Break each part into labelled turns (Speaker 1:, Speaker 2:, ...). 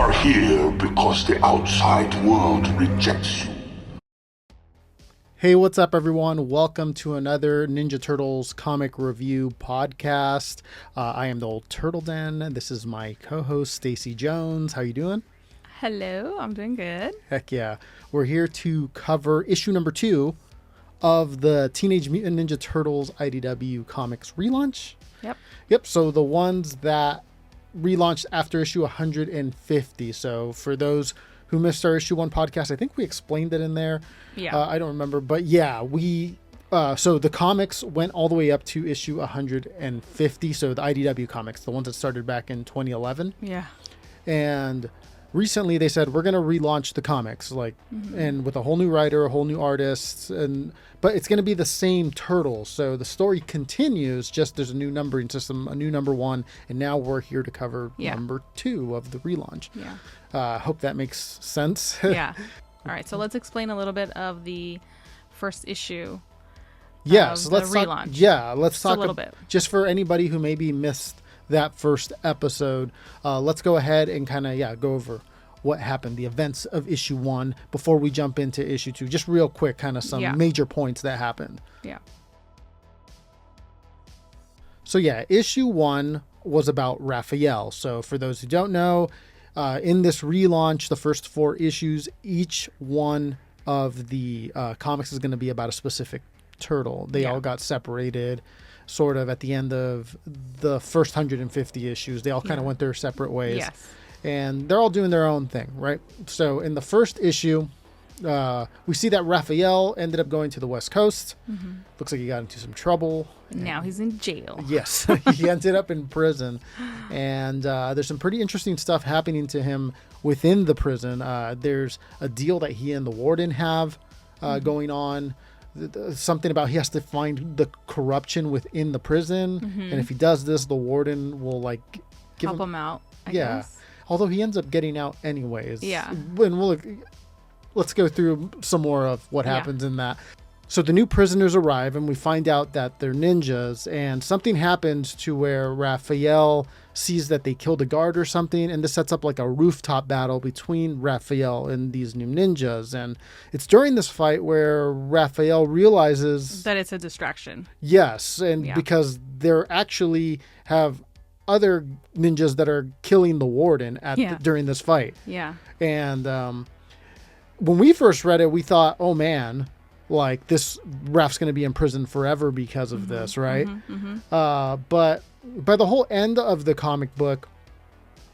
Speaker 1: are here because the outside world rejects you.
Speaker 2: Hey, what's up, everyone? Welcome to another Ninja Turtles comic review podcast. I am the Old Turtle Den. This is my co-host, Stacy Jones. How you doing?
Speaker 3: Hello, I'm doing good.
Speaker 2: Heck yeah. We're here to cover issue number 2 of the Teenage Mutant Ninja Turtles IDW Comics relaunch. Yep, so the ones that relaunched after issue 150. So for those who missed our issue 1 podcast, I think we explained it in there.
Speaker 3: Yeah.
Speaker 2: I don't remember, but yeah, so the comics went all the way up to issue 150. So the IDW comics, the ones that started back in 2011.
Speaker 3: Yeah.
Speaker 2: And recently they said, we're going to relaunch the comics, and with a whole new writer, a whole new artist, but it's going to be the same turtles. So the story continues, just there's a new numbering system, a new number 1, and now we're here to cover number 2 of the relaunch.
Speaker 3: Yeah.
Speaker 2: Hope that makes sense.
Speaker 3: Yeah. All right. So let's explain a little bit of the first issue.
Speaker 2: Yes.
Speaker 3: Of
Speaker 2: Let's
Speaker 3: the
Speaker 2: talk.
Speaker 3: relaunch.
Speaker 2: Yeah. Let's talk
Speaker 3: a little bit.
Speaker 2: Just for anybody who maybe missed that first episode. Let's go ahead and kind of, go over what happened, the events of issue 1 before we jump into issue 2. Just real quick, kind of some major points that happened.
Speaker 3: Yeah.
Speaker 2: So issue 1 was about Raphael. So for those who don't know, in this relaunch, the first 4 issues, each one of the comics is going to be about a specific turtle. They all got separated sort of at the end of the first 150 issues. They all kind of went their separate ways.
Speaker 3: Yes.
Speaker 2: And they're all doing their own thing, right? So in the first issue, we see that Raphael ended up going to the West Coast. Mm-hmm. Looks like he got into some trouble.
Speaker 3: Now he's in jail.
Speaker 2: Yes, he ended up in prison. And there's some pretty interesting stuff happening to him within the prison. There's a deal that he and the warden have going on. Something about he has to find the corruption within the prison. Mm-hmm. And if he does this, the warden will
Speaker 3: help him out, I guess.
Speaker 2: Although he ends up getting out anyways.
Speaker 3: Yeah.
Speaker 2: And let's go through some more of what happens in that. So the new prisoners arrive and we find out that they're ninjas, and something happens to where Raphael sees that they killed a guard or something, and this sets up like a rooftop battle between Raphael and these new ninjas. And it's during this fight where Raphael realizes
Speaker 3: that it's a distraction.
Speaker 2: Yes, and because they're actually have other ninjas that are killing the warden during this fight. Yeah. And when we first read it, we thought, oh man, like this Raph's going to be in prison forever because of this, right? Mm-hmm, mm-hmm. But by the whole end of the comic book,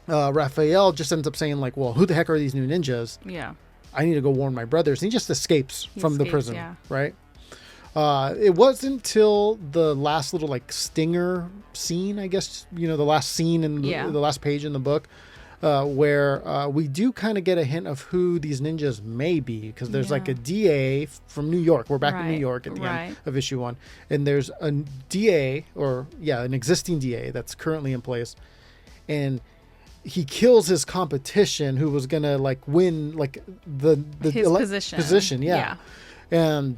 Speaker 2: Raphael just ends up saying like, well, who the heck are these new ninjas? Yeah. I need to go warn my brothers. And he just escapes from the prison, right? It wasn't until the last little stinger scene, I guess, the last scene in the last page in the book, where we do kind of get a hint of who these ninjas may be, because there's like a DA from New York. We're back in New York at the end of issue 1. And there's a DA an existing DA that's currently in place. And he kills his competition who was going to win the position. Yeah. And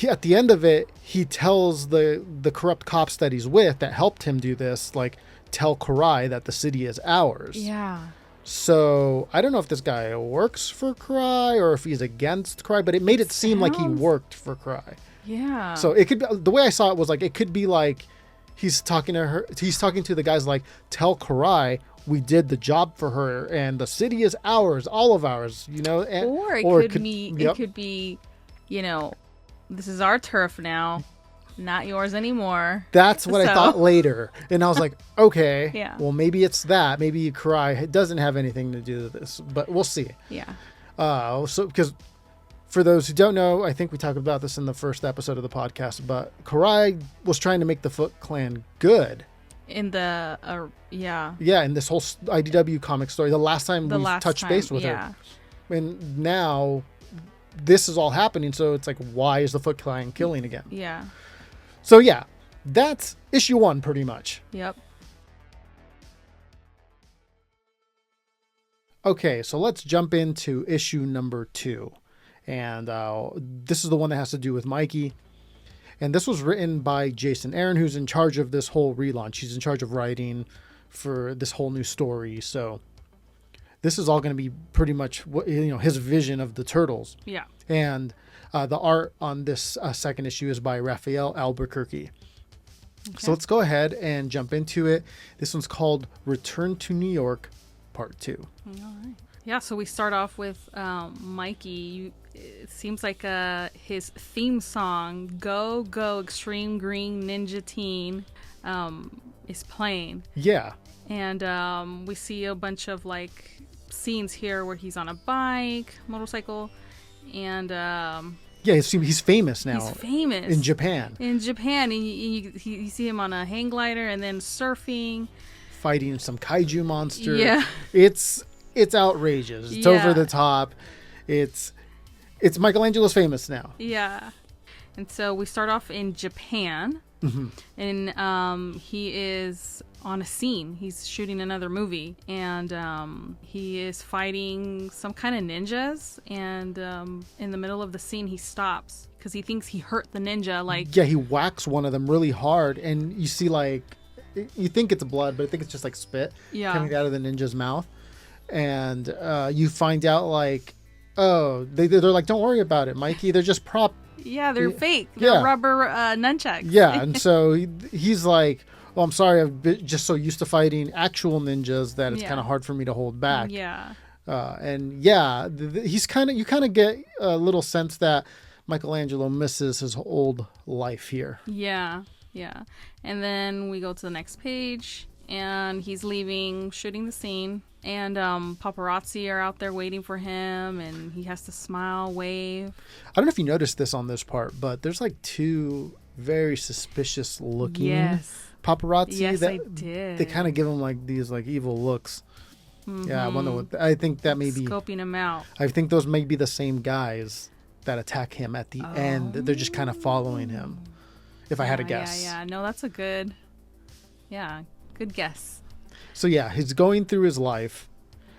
Speaker 2: at the end of it, he tells the corrupt cops that he's with that helped him do this, tell Karai that the city is ours. Yeah. So I don't know if this guy works for Karai or if he's against Karai, but it made it seem like he worked for Karai. Yeah. So it could be, the way I saw it was it could be he's talking to the guys tell Karai we did the job for her and the city is ours, all of ours, And,
Speaker 3: or it could be, this is our turf now, not yours anymore.
Speaker 2: That's what I thought later. And I was like, okay, well, maybe it's that. Maybe Karai doesn't have anything to do with this, but we'll see. Yeah. So, because for those who don't know, I think we talked about this in the first episode of the podcast, but Karai was trying to make the Foot Clan good.
Speaker 3: In the,
Speaker 2: in this whole IDW comic story, the last time we touched base with her. And now this is all happening, so it's why is the Foot Clan killing again? Yeah. So that's issue 1 pretty much. Yep. Okay, so let's jump into issue number 2. And this is the one that has to do with Mikey. And this was written by Jason Aaron, who's in charge of this whole relaunch. He's in charge of writing for this whole new story. So this is all going to be pretty much his vision of the Turtles.
Speaker 3: Yeah.
Speaker 2: And the art on this second issue is by Rafael Albuquerque. Okay. So let's go ahead and jump into it. This one's called Return to New York, Part 2.
Speaker 3: All right. Yeah, so we start off with Mikey. It seems like his theme song, Go, Go, Extreme Green Ninja Teen, is playing.
Speaker 2: Yeah.
Speaker 3: And we see a bunch of like scenes here where he's on a bike, motorcycle, and
Speaker 2: yeah, he's famous now.
Speaker 3: He's famous
Speaker 2: in Japan.
Speaker 3: And you see him on a hang glider and then surfing,
Speaker 2: fighting some kaiju monster.
Speaker 3: Yeah,
Speaker 2: it's outrageous. It's over the top. It's Michelangelo's famous now.
Speaker 3: Yeah, and so we start off in Japan, and he is on a scene. He's shooting another movie, and he is fighting some kind of ninjas, and in the middle of the scene he stops because he thinks he hurt the ninja. Like,
Speaker 2: yeah, he whacks one of them really hard, and you see like, you think it's blood, but I think it's just like spit coming out of the ninja's mouth, and you find out like, oh, they're like, don't worry about it, Mikey, they're just prop.
Speaker 3: Yeah, they're fake. They're rubber nunchucks.
Speaker 2: Yeah, and so he's like, well, I'm sorry, I've been just so used to fighting actual ninjas that it's kind of hard for me to hold back.
Speaker 3: Yeah.
Speaker 2: And yeah, he's you kind of get a little sense that Michelangelo misses his old life here.
Speaker 3: Yeah, yeah. And then we go to the next page, and he's leaving, shooting the scene, and paparazzi are out there waiting for him, and he has to smile, wave.
Speaker 2: I don't know if you noticed this on this part, but there's like two very suspicious looking paparazzi.
Speaker 3: Yes, I did.
Speaker 2: They kind of give him like these like evil looks. Yeah, I wonder what. I think that may be
Speaker 3: scoping him out.
Speaker 2: I think those may be the same guys that attack him at the end. They're just kind of following him. If I had to guess.
Speaker 3: Yeah. No, that's a good guess.
Speaker 2: So yeah, he's going through his life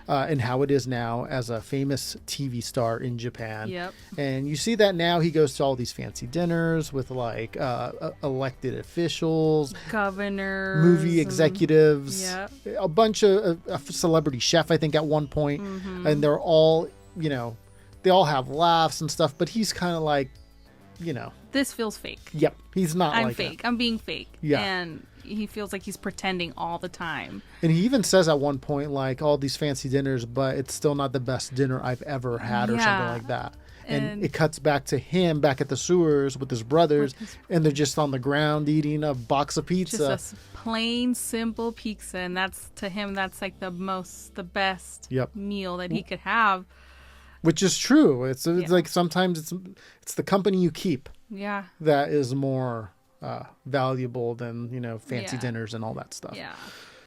Speaker 2: and how it is now as a famous TV star in Japan.
Speaker 3: Yep.
Speaker 2: And you see that now he goes to all these fancy dinners with like elected officials,
Speaker 3: governors,
Speaker 2: movie executives,
Speaker 3: yep.
Speaker 2: a bunch of a celebrity chef, I think, at one point. And they're all, they all have laughs and stuff, but he's kind of like,
Speaker 3: this feels fake.
Speaker 2: Yep. He's not
Speaker 3: I'm
Speaker 2: like
Speaker 3: fake.
Speaker 2: that.
Speaker 3: I'm being fake.
Speaker 2: Yeah.
Speaker 3: And he feels like he's pretending all the time.
Speaker 2: And he even says at one point, like, all these fancy dinners, but it's still not the best dinner I've ever had or something like that. And it cuts back to him back at the sewers with his brothers, and they're just on the ground eating a box of pizza.
Speaker 3: Just a plain, simple pizza. And that's, to him, that's like the best meal that he could have.
Speaker 2: Which is true. It's like sometimes it's the company you keep.
Speaker 3: Yeah.
Speaker 2: That is more valuable than fancy dinners and all that stuff.
Speaker 3: Yeah.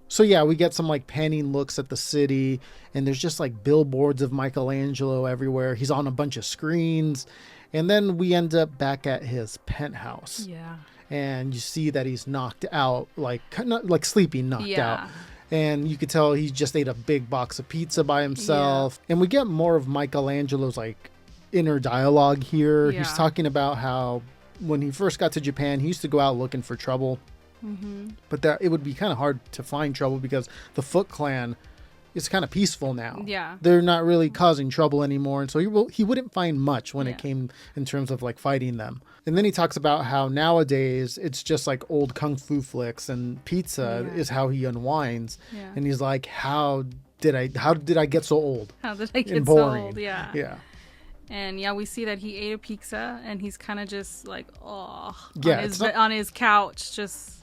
Speaker 2: So yeah, we get some like panning looks at the city, and there's just like billboards of Michelangelo everywhere. He's on a bunch of screens, and then we end up back at his penthouse.
Speaker 3: Yeah.
Speaker 2: And you see that he's knocked out, like sleeping, knocked out. And you could tell he just ate a big box of pizza by himself. Yeah. And we get more of Michelangelo's like inner dialogue here. Yeah. He's talking about how when he first got to Japan, he used to go out looking for trouble. But that it would be kind of hard to find trouble because the Foot Clan is kind of peaceful now.
Speaker 3: Yeah.
Speaker 2: They're not really causing trouble anymore. And so he wouldn't find much when it came in terms of like fighting them. And then he talks about how nowadays it's just like old kung fu flicks, and pizza is how he unwinds. Yeah. And he's like, how did I get so old?
Speaker 3: How did I get so old? Yeah.
Speaker 2: Yeah.
Speaker 3: And we see that he ate a pizza, and he's kind of just like, on his couch, just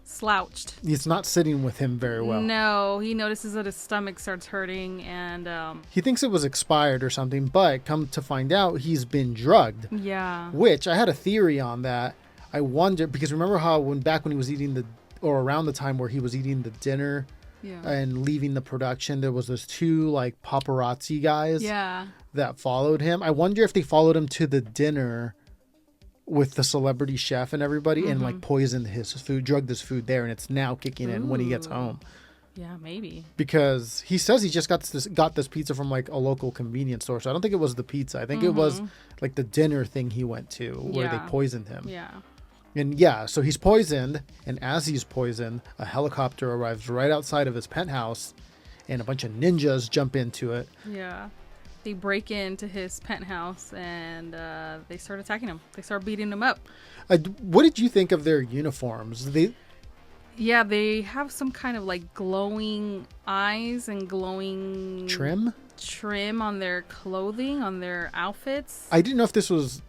Speaker 3: slouched.
Speaker 2: It's not sitting with him very well.
Speaker 3: No, he notices that his stomach starts hurting, and
Speaker 2: he thinks it was expired or something, but come to find out he's been drugged.
Speaker 3: Yeah.
Speaker 2: Which I had a theory on that. I wonder, because remember how back when he was eating around the time where he was eating the dinner and leaving the production, there was those two like paparazzi guys that followed him. I wonder if they followed him to the dinner with the celebrity chef and everybody and like poisoned his food, drugged his food there, and it's now kicking in when he gets home.
Speaker 3: Yeah, maybe.
Speaker 2: Because he says he just got this pizza from like a local convenience store. So I don't think it was the pizza. I think it was like the dinner thing he went to where they poisoned him.
Speaker 3: Yeah.
Speaker 2: And so he's poisoned, and as he's poisoned, a helicopter arrives right outside of his penthouse, and a bunch of ninjas jump into it.
Speaker 3: Yeah. They break into his penthouse and they start attacking him. They start beating him up.
Speaker 2: What did you think of their uniforms? They
Speaker 3: have some kind of like glowing eyes and glowing trim on their clothing, on their outfits.
Speaker 2: I didn't know if this was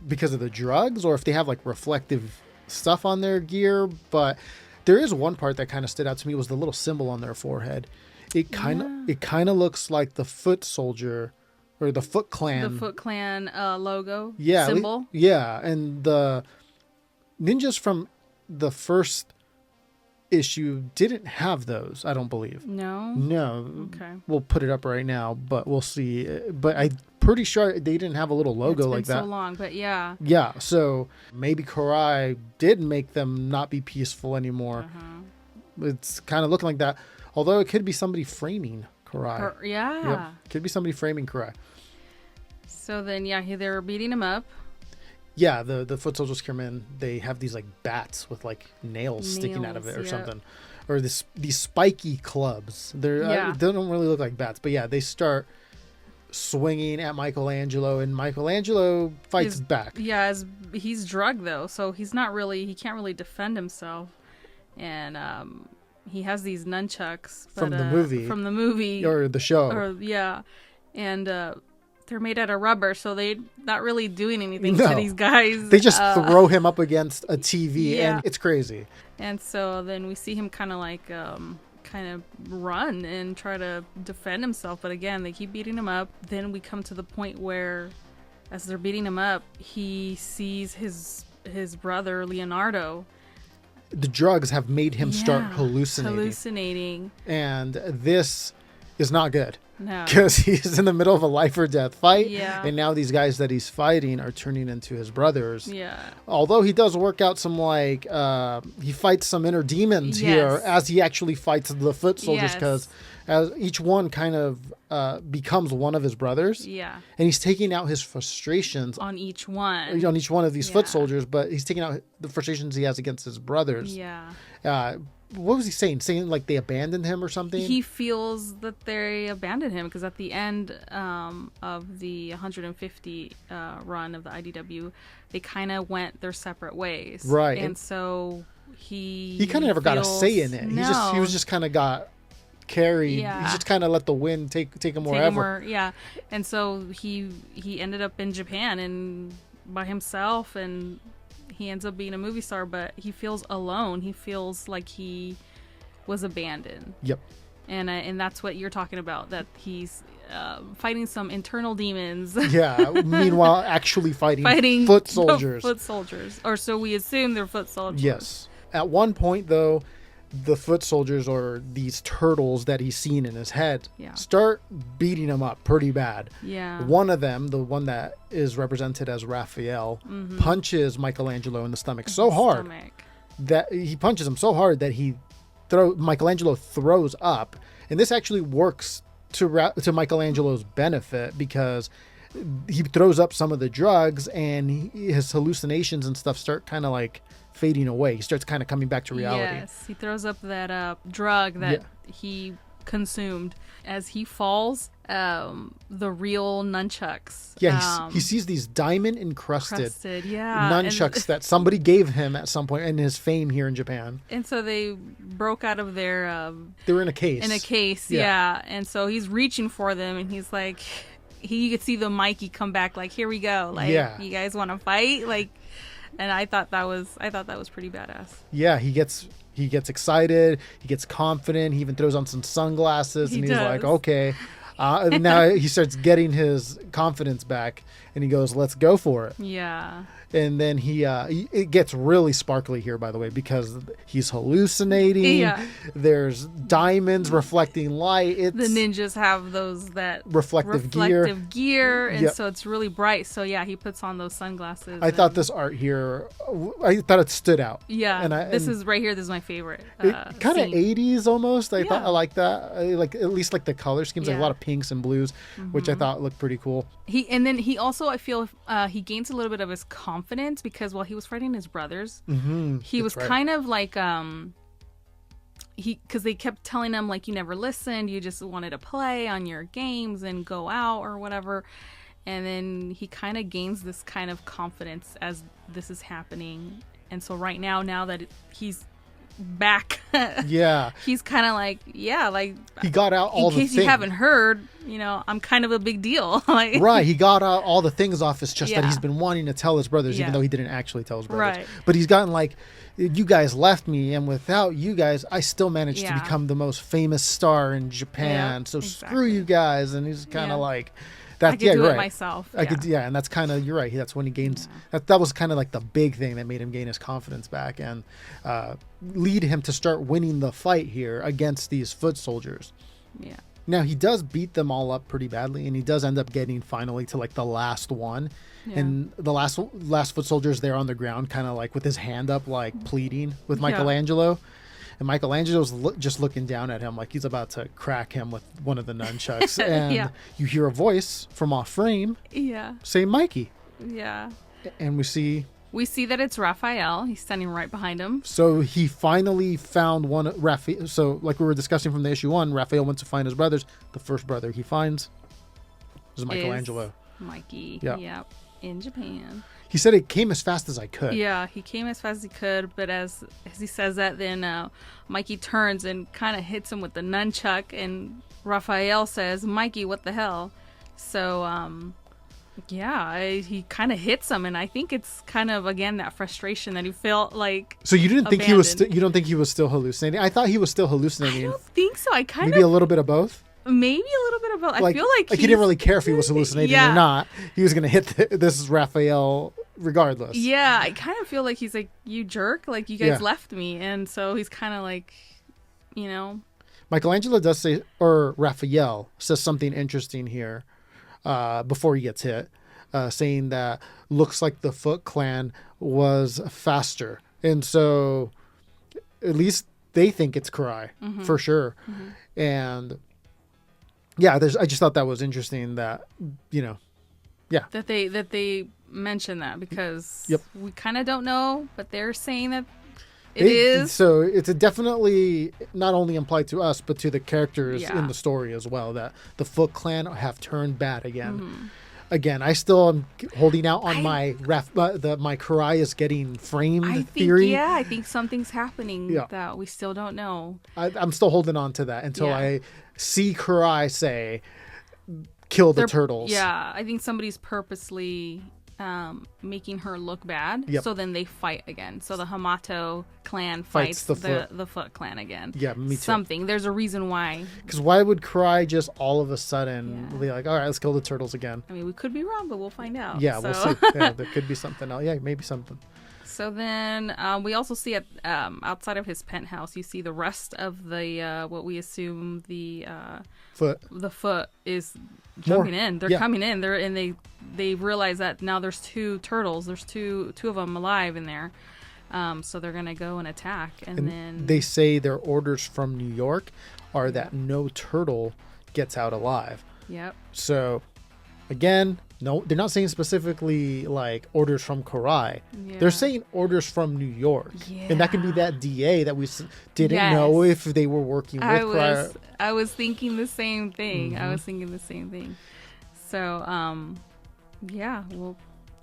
Speaker 2: because of the drugs or if they have like reflective stuff on their gear, but there is one part that kind of stood out to me was the little symbol on their forehead. It kind of looks like the Foot Soldier or the Foot Clan.
Speaker 3: The Foot Clan logo
Speaker 2: yeah,
Speaker 3: symbol.
Speaker 2: Yeah, and the ninjas from the first issue didn't have those, I don't believe. No.
Speaker 3: Okay.
Speaker 2: We'll put it up right now, but we'll see. But I'm pretty sure they didn't have a little logo like that.
Speaker 3: It's been so long, but yeah.
Speaker 2: Yeah, so maybe Karai did make them not be peaceful anymore. It's kind of looking like that. Although it could be somebody framing Karai.
Speaker 3: Yeah.
Speaker 2: Yep. Could be somebody framing Karai.
Speaker 3: So then, they were beating him up.
Speaker 2: Yeah, the foot soldiers come in. They have these like bats with like nails sticking out of it or something. Or these spiky clubs. They don't really look like bats. But yeah, they start swinging at Michelangelo, and Michelangelo fights back.
Speaker 3: Yeah, he's drugged though, so he can't really defend himself. And he has these nunchucks
Speaker 2: from the movie or the show.
Speaker 3: And they're made out of rubber, so they're not really doing anything to these guys.
Speaker 2: They just throw him up against a TV, and it's crazy.
Speaker 3: And so then we see him kind of run and try to defend himself, but again, they keep beating him up. Then we come to the point where, as they're beating him up, he sees his brother Leonardo.
Speaker 2: The drugs have made him start hallucinating. And this is not good. No. Because he's in the middle of a life or death fight. Yeah. And now these guys that he's fighting are turning into his brothers. Yeah. Although he does work out some he fights some inner demons here as he actually fights the foot soldiers, because as each one kind of becomes one of his brothers. Yeah. And he's taking out his frustrations
Speaker 3: on each one
Speaker 2: of these foot soldiers, but he's taking out the frustrations he has against his brothers. Yeah. What was he saying? Saying like they abandoned him or something?
Speaker 3: He feels that they abandoned him because at the end of the 150 run of the IDW, they kind of went their separate ways.
Speaker 2: Right.
Speaker 3: And so he
Speaker 2: kind of never got a say in it. No. He was just kind of got carried. Yeah. He just kind of let the wind take him wherever.
Speaker 3: And so he ended up in Japan and by himself, and he ends up being a movie star, but he feels alone. He feels like he was abandoned.
Speaker 2: Yep.
Speaker 3: And that's what you're talking about, that he's fighting some internal demons.
Speaker 2: Yeah. Meanwhile, actually fighting foot soldiers.
Speaker 3: Foot soldiers. Or so we assume they're foot soldiers.
Speaker 2: Yes. At one point, though, the foot soldiers, or these turtles that he's seen in his head, start beating him up pretty bad. Yeah. One of them, the one that is represented as Raphael, punches Michelangelo in the stomach so hard that he punches him so hard that Michelangelo throws up. And this actually works to Michelangelo's benefit, because he throws up some of the drugs and his hallucinations and stuff start kind of like fading away. He starts kind of coming back to reality.
Speaker 3: Yes, he throws up that drug that he consumed. As he falls, the real nunchucks.
Speaker 2: Yeah, he sees these diamond encrusted nunchucks that somebody gave him at some point in his fame here in Japan.
Speaker 3: And so they broke out of their...
Speaker 2: they were in a case.
Speaker 3: In a case, yeah. And so he's reaching for them, and he's like... You could see the Mikey come back, like, here we go. Like, you guys want to fight? Like... And I thought that was pretty badass. Yeah,
Speaker 2: he gets excited. He gets confident. He even throws on some sunglasses, and he's like, okay. Now he starts getting his confidence back, and he goes, let's go for it. Yeah. And then it gets really sparkly here, by the way, because he's hallucinating. Yeah. There's diamonds reflecting light.
Speaker 3: The ninjas have that
Speaker 2: reflective
Speaker 3: gear, and so it's really bright. So yeah, he puts on those sunglasses.
Speaker 2: I thought this art here, I thought it stood out.
Speaker 3: Yeah, this is my favorite.
Speaker 2: Kind of 80s almost. I thought I like that. I like at least like the color schemes, like a lot of pinks and blues, which I thought looked pretty cool.
Speaker 3: He also, I feel he gains a little bit of his confidence, because while he was fighting his brothers, he was kind of like because they kept telling him, like, you never listened, you just wanted to play on your games and go out or whatever. And then he kind of gains this kind of confidence as this is happening. And so right now that he's back, he's kind of like, he got out all the things. In case you haven't heard, I'm kind of a big deal. Like,
Speaker 2: right, he got out all the things off his chest that he's been wanting to tell his brothers, even though he didn't actually tell his brothers. Right. But he's gotten like, you guys left me, and without you guys, I still managed to become the most famous star in Japan. So screw you guys. And he's kind of like,
Speaker 3: I could do it myself.
Speaker 2: And that's kind of, you're right. That's when he gains. That was kind of like the big thing that made him gain his confidence back and lead him to start winning the fight here against these foot soldiers.
Speaker 3: Yeah.
Speaker 2: Now he does beat them all up pretty badly, and he does end up getting finally to like the last one, and the last foot soldier's there on the ground, kind of like with his hand up, like pleading with Michelangelo. And Michelangelo's just looking down at him like he's about to crack him with one of the nunchucks. And you hear a voice from off frame say, Mikey.
Speaker 3: Yeah.
Speaker 2: And we see
Speaker 3: that it's Raphael. He's standing right behind him.
Speaker 2: So he finally found one. Raphael. So like we were discussing from the issue 1, Raphael went to find his brothers. The first brother he finds is Michelangelo.
Speaker 3: Mikey. Yep. In Japan.
Speaker 2: He said it came as fast as I could.
Speaker 3: Yeah, he came as fast as he could, but as he says that, then Mikey turns and kind of hits him with the nunchuck, and Raphael says, Mikey, what the hell? So, he kind of hits him, and I think it's kind of, again, that frustration that he felt like.
Speaker 2: So you didn't think he was you don't think he was still hallucinating? I thought he was still hallucinating.
Speaker 3: I don't think so.
Speaker 2: Maybe a little bit of both?
Speaker 3: Maybe a little bit of both. I feel like
Speaker 2: he didn't really care if he was hallucinating or not. He was going to hit this is Raphael regardless.
Speaker 3: Yeah, I kind of feel like he's like, you jerk, like you guys left me. And so he's kind of like,
Speaker 2: Michelangelo does say, or Raphael says something interesting here before he gets hit, saying that looks like the Foot Clan was faster. And so at least they think it's Karai for sure. Mm-hmm. And I just thought that was interesting that, that
Speaker 3: they mention that because we kind of don't know, but they're saying that it is.
Speaker 2: So it's definitely not only implied to us, but to the characters in the story as well, that the Foot Clan have turned bad again. Mm-hmm. Again, I still am holding out on my Karai is getting framed theory.
Speaker 3: Yeah, I think something's happening that we still don't know.
Speaker 2: I'm still holding on to that until I see Karai say, kill the turtles.
Speaker 3: Yeah, I think somebody's purposely making her look bad. Yep. So then they fight again. So the Hamato clan fights the Foot Clan again.
Speaker 2: Yeah, me too.
Speaker 3: Something. There's a reason why.
Speaker 2: Because why would Karai just all of a sudden be like, all right, let's kill the turtles again?
Speaker 3: I mean, we could be wrong, but we'll find out.
Speaker 2: Yeah, we'll see. Yeah, there could be something else. Yeah, maybe something.
Speaker 3: So then we also see at outside of his penthouse, you see the rest of the what we assume the
Speaker 2: Foot.
Speaker 3: The Foot is jumping in. They're coming in. They realize that now there's 2 turtles. There's two of them alive in there. So they're gonna go and attack, and then
Speaker 2: they say their orders from New York are that no turtle gets out alive.
Speaker 3: Yep.
Speaker 2: So again, no, they're not saying specifically like orders from Karai. Yeah. They're saying orders from New York. Yeah. And that could be that DA that we didn't know if they were working with Karai.
Speaker 3: I was thinking the same thing. Mm-hmm. So,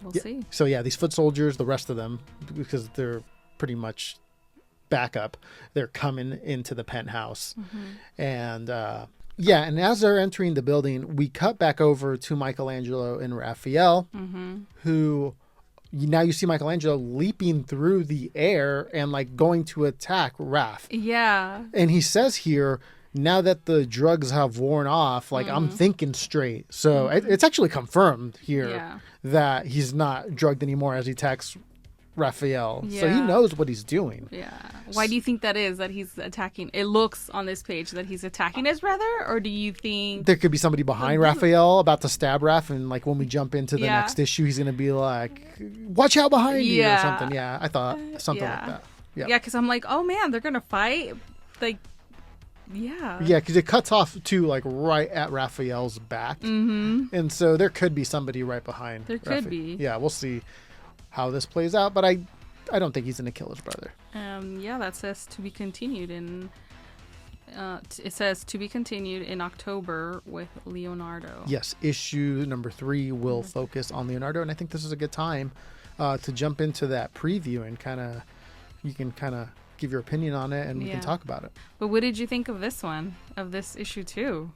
Speaker 3: we'll see.
Speaker 2: So, these foot soldiers, the rest of them, because they're pretty much backup, they're coming into the penthouse. Mm-hmm. And, and as they're entering the building, we cut back over to Michelangelo and Raphael, who now you see Michelangelo leaping through the air and like going to attack Raph.
Speaker 3: Yeah.
Speaker 2: And he says here, now that the drugs have worn off, like I'm thinking straight. So it's actually confirmed here that he's not drugged anymore as he attacks Raphael. Yeah. So he knows what he's doing.
Speaker 3: Yeah. Why do you think that is, that he's attacking? It looks on this page that he's attacking his brother, or do you think
Speaker 2: there could be somebody behind Raphael about to stab Raph, and like when we jump into the next issue, he's going to be like, watch out behind you or something. Yeah, I thought something like that.
Speaker 3: Yeah, because I'm like, oh man, they're going to fight? Like, yeah,
Speaker 2: because it cuts off to like right at Raphael's back, and so there could be somebody right behind.
Speaker 3: There could be.
Speaker 2: Yeah, we'll see how this plays out, but I don't think he's gonna kill his brother.
Speaker 3: That says to be continued in it says to be continued in October with Leonardo.
Speaker 2: Yes, issue number 3 will focus on Leonardo, and I think this is a good time to jump into that preview and you can give your opinion on it, and we can talk about it.
Speaker 3: But what did you think of this one, of this issue 2?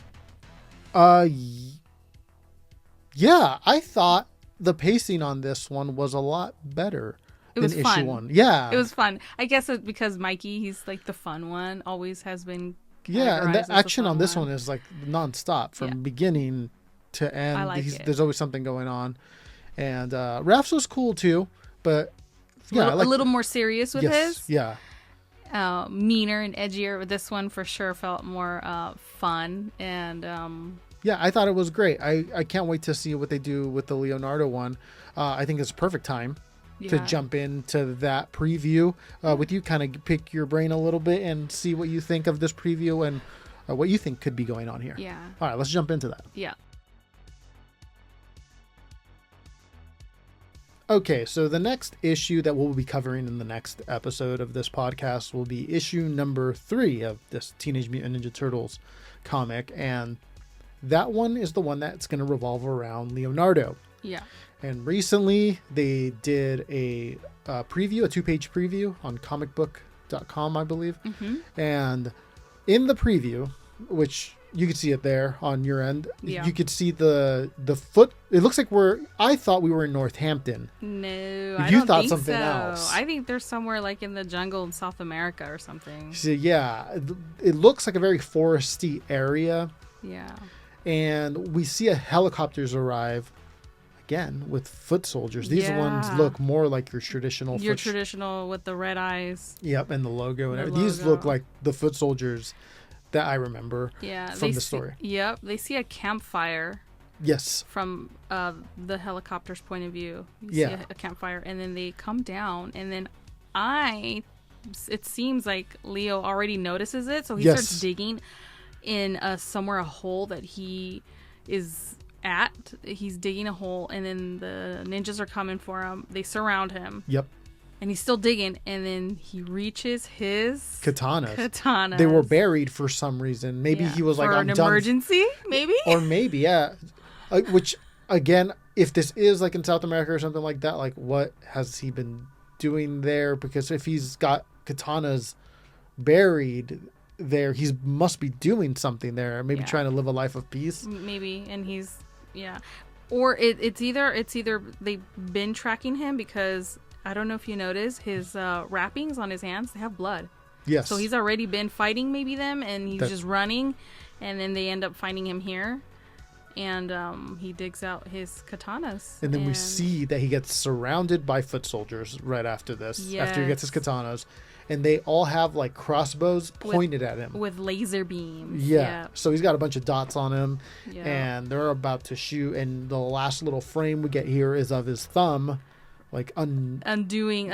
Speaker 2: Yeah, I thought the pacing on this one was a lot better than issue 1. Yeah.
Speaker 3: It was fun. I guess it's because Mikey, he's like the fun one, always has been.
Speaker 2: Yeah, and the action on this one is like nonstop from beginning to end.
Speaker 3: I like it.
Speaker 2: There's always something going on. And Raph's was cool too, but
Speaker 3: yeah, a little more serious with his.
Speaker 2: Yeah.
Speaker 3: Meaner and edgier. This one for sure felt more fun, and
Speaker 2: yeah, I thought it was great. I can't wait to see what they do with the Leonardo one. I think it's a perfect time to jump into that preview with you, kind of pick your brain a little bit and see what you think of this preview and what you think could be going on here.
Speaker 3: Yeah.
Speaker 2: All right, let's jump into that.
Speaker 3: Yeah.
Speaker 2: Okay, so the next issue that we'll be covering in the next episode of this podcast will be issue number 3 of this Teenage Mutant Ninja Turtles comic, and that one is the one that's going to revolve around Leonardo.
Speaker 3: Yeah.
Speaker 2: And recently they did a preview, a 2-page preview on comicbook.com, I believe. Mm-hmm. And in the preview, which you could see it there on your end, you could see the foot. It looks like I thought we were in Northampton.
Speaker 3: No, I don't
Speaker 2: thought
Speaker 3: think
Speaker 2: something
Speaker 3: so.
Speaker 2: else.
Speaker 3: I think they're somewhere like in the jungle in South America or something.
Speaker 2: So yeah, it looks like a very foresty area.
Speaker 3: Yeah.
Speaker 2: And we see helicopters arrive again with foot soldiers. These ones look more like your traditional.
Speaker 3: Traditional with the red eyes.
Speaker 2: Yep, and the logo and everything. These look like the foot soldiers that I remember from the story.
Speaker 3: Yep, they see a campfire.
Speaker 2: Yes.
Speaker 3: From the helicopter's point of view. You see a campfire, and then they come down, and then it seems like Leo already notices it, so he starts digging in somewhere a hole that he is at. He's digging a hole, and then the ninjas are coming for him. They surround him.
Speaker 2: Yep.
Speaker 3: And he's still digging, and then he reaches his
Speaker 2: katanas. They were buried for some reason. Maybe he was like,
Speaker 3: I'm done. Emergency, maybe?
Speaker 2: Or maybe, yeah. Which, again, if this is like in South America or something like that, like what has he been doing there? Because if he's got katanas buried there, he must be doing something there. Maybe trying to live a life of peace.
Speaker 3: Maybe, and he's, Or it's either they've been tracking him because... I don't know if you notice his wrappings on his hands, they have blood.
Speaker 2: Yes.
Speaker 3: So he's already been fighting maybe them, and he's just running, and then they end up finding him here, and he digs out his katanas.
Speaker 2: And then we see that he gets surrounded by foot soldiers right after this, after he gets his katanas, and they all have like crossbows pointed at him.
Speaker 3: With laser beams.
Speaker 2: Yeah. So he's got a bunch of dots on him, and they're about to shoot, and the last little frame we get here is of his thumb. Like unsheathing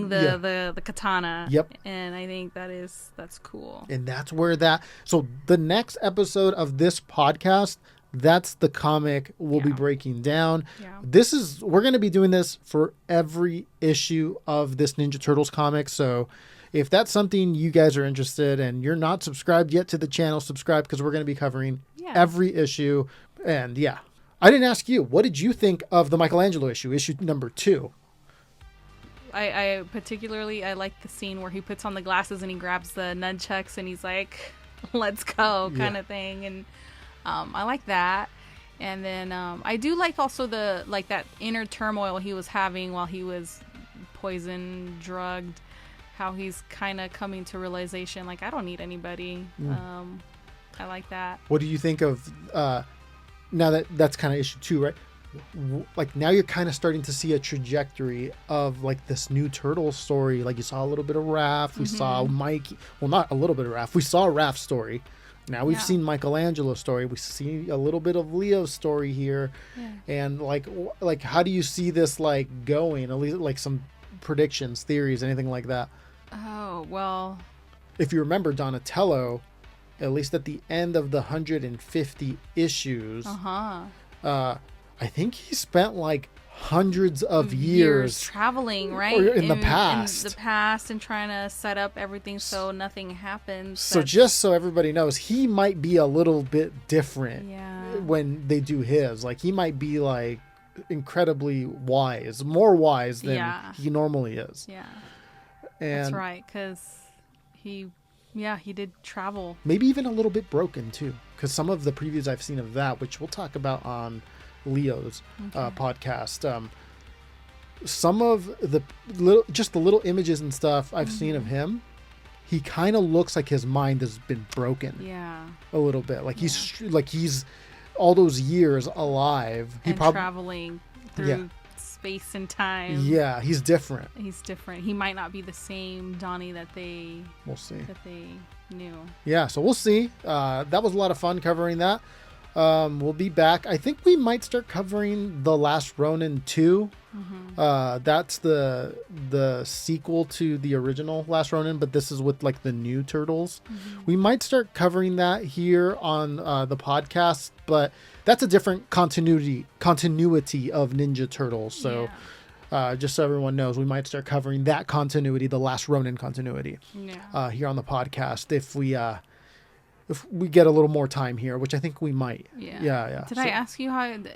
Speaker 2: the katana. Yep.
Speaker 3: And I think that's cool.
Speaker 2: And that's where so the next episode of this podcast, that's the comic we'll be breaking down. Yeah. We're going to be doing this for every issue of this Ninja Turtles comic. So if that's something you guys are interested in and you're not subscribed yet to the channel, subscribe, because we're going to be covering every issue. And I didn't ask you. What did you think of the Michelangelo issue number 2?
Speaker 3: I particularly like the scene where he puts on the glasses and he grabs the nunchucks and he's like, "Let's go," kind of thing. And I like that. And then I do like also that inner turmoil he was having while he was poisoned, drugged. How he's kind of coming to realization, like, I don't need anybody. I like that.
Speaker 2: What do you think of? Now that's kind of issue 2, right? Like now you're kind of starting to see a trajectory of like this new Turtle story. Like you saw a little bit of Raph. We saw Mikey. Well, not a little bit of Raph. We saw Raph's story. Now we've seen Michelangelo's story. We see a little bit of Leo's story here. Yeah. And like how do you see this like going? At least like some predictions, theories, anything like that?
Speaker 3: Oh, well.
Speaker 2: If you remember Donatello, at least at the end of the 150 issues, I think he spent like hundreds of years
Speaker 3: traveling, right?
Speaker 2: Or in the past.
Speaker 3: In the past, and trying to set up everything so nothing happens.
Speaker 2: So just so everybody knows, he might be a little bit different when they do his. Like, he might be like incredibly wise, more wise than he normally is.
Speaker 3: Yeah.
Speaker 2: And
Speaker 3: that's right, because he did travel.
Speaker 2: Maybe even a little bit broken too, because some of the previews I've seen of that, which we'll talk about on Leo's podcast, some of the little images and stuff I've seen of him, he kind of looks like his mind has been broken.
Speaker 3: Yeah.
Speaker 2: A little bit, like he's all those years alive.
Speaker 3: He probably traveling through space and time.
Speaker 2: Yeah, he's different.
Speaker 3: He might not be the same Donnie that they knew.
Speaker 2: Yeah, so we'll see. That was a lot of fun covering that. We'll be back. I think we might start covering The Last Ronin 2. That's the sequel to the original Last Ronin, but this is with like the new Turtles. We might start covering that here on the podcast, but that's a different continuity of Ninja Turtles. So just so everyone knows, we might start covering that continuity, the Last Ronin continuity, here on the podcast if we get a little more time here, which I think we might. Yeah.
Speaker 3: Did I ask you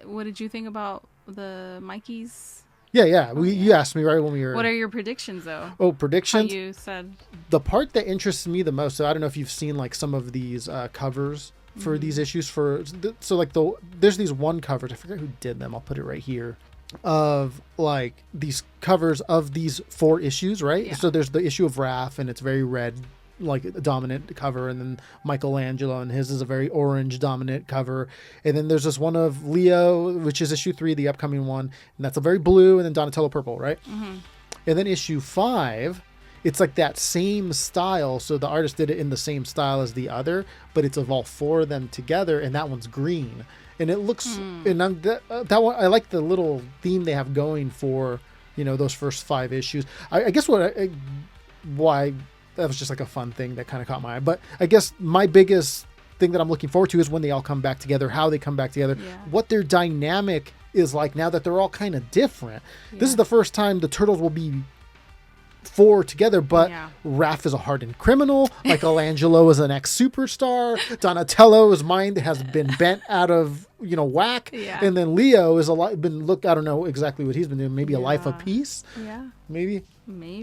Speaker 3: what did you think about the Mikeys?
Speaker 2: Yeah. You asked me right when we were.
Speaker 3: What are your predictions, though?
Speaker 2: Oh, predictions.
Speaker 3: How you said
Speaker 2: the part that interests me the most. So I don't know if you've seen like some of these covers for these issues. There's these one covers. I forget who did them. I'll put it right here. Of like these covers of these 4 issues, right? Yeah. So there's the issue of Raph, and it's very red, like a dominant cover, and then Michelangelo, and his is a very orange dominant cover, and then there's this one of Leo, which is issue 3, the upcoming one, and that's a very blue, and then Donatello purple, right? And then issue 5, it's like that same style, so the artist did it in the same style as the other, but it's of all 4 of them together, and that one's green, and it looks and that one, I like the little theme they have going for those first 5 issues. I guess why that was just like a fun thing that kind of caught my eye. But I guess my biggest thing that I'm looking forward to is when they all come back together, how they come back together, what their dynamic is like now that they're all kind of different. This is the first time the Turtles will be 4 together, but Raph is a hardened criminal. Michelangelo is an ex-superstar. Donatello's mind has been bent out of whack. And then Leo is I don't know exactly what he's been doing. Maybe a life of peace. Maybe.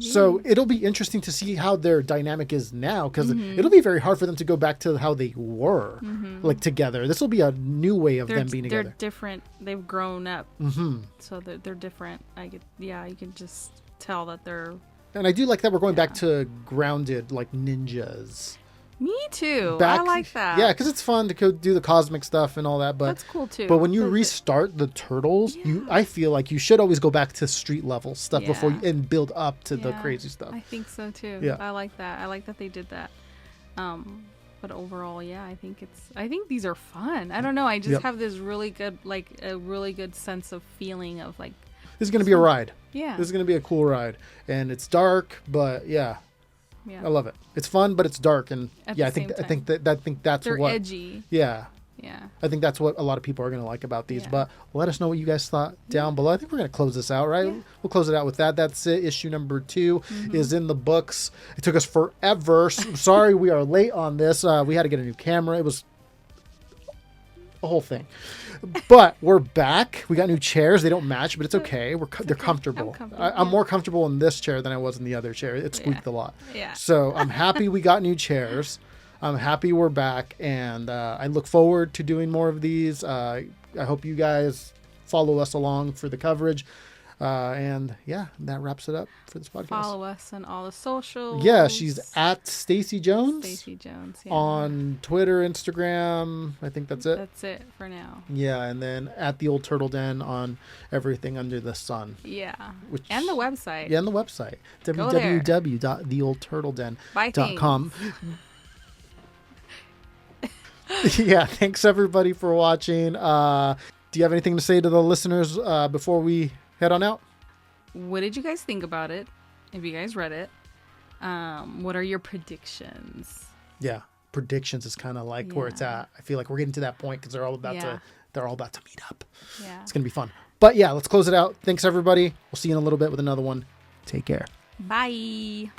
Speaker 2: So it'll be interesting to see how their dynamic is now, because it'll be very hard for them to go back to how they were like together. This will be a new way of them being together.
Speaker 3: They're different. They've grown up. So they're different. You can just tell that they're.
Speaker 2: And I do like that we're going back to grounded, like ninjas.
Speaker 3: Me too. I like that.
Speaker 2: Yeah, because it's fun to go do the cosmic stuff and all that. But
Speaker 3: that's cool too.
Speaker 2: But when you restart the Turtles, I feel like you should always go back to street level stuff before and build up to the crazy stuff.
Speaker 3: I think so too.
Speaker 2: Yeah.
Speaker 3: I like that. I like that they did that. But overall, I think these are fun. I don't know. I just have this really good, a really good sense of feeling of like.
Speaker 2: This is going to be a ride.
Speaker 3: Yeah.
Speaker 2: This is going to be a cool ride. And it's dark, but I love it. It's fun, but it's dark, and I think that's
Speaker 3: they're
Speaker 2: what
Speaker 3: edgy.
Speaker 2: Yeah.
Speaker 3: Yeah.
Speaker 2: I think that's what a lot of people are going to like about these. But let us know what you guys thought down below. I think we're going to close this out, right? Yeah. We'll close it out with that. That's it. Issue number 2 is in the books. It took us forever. Sorry we are late on this. We had to get a new camera. It was a whole thing. But we're back. We got new chairs. They don't match, but it's okay. They're comfortable. I'm more comfortable in this chair than I was in the other chair. It squeaked a lot.
Speaker 3: Yeah.
Speaker 2: So I'm happy we got new chairs. I'm happy we're back, and I look forward to doing more of these. I hope you guys follow us along for the coverage. And that wraps it up for this podcast.
Speaker 3: Follow us on all the socials.
Speaker 2: Yeah, she's at Stacy Jones.
Speaker 3: Stacy Jones,
Speaker 2: on Twitter, Instagram. I think that's it.
Speaker 3: That's it for now.
Speaker 2: Yeah, and then at the Old Turtle Den on everything under the sun.
Speaker 3: Yeah. And the website.
Speaker 2: Yeah, and the website. www.theoldturtleden.com. Yeah, thanks everybody for watching. Do you have anything to say to the listeners before we head on out?
Speaker 3: What did you guys think about it? Have you guys read it? What are your predictions?
Speaker 2: Yeah, predictions is kind of like where it's at. I feel like we're getting to that point because they're all about to meet up.
Speaker 3: Yeah,
Speaker 2: it's gonna be fun. But yeah, let's close it out. Thanks, everybody. We'll see you in a little bit with another one. Take care.
Speaker 3: Bye.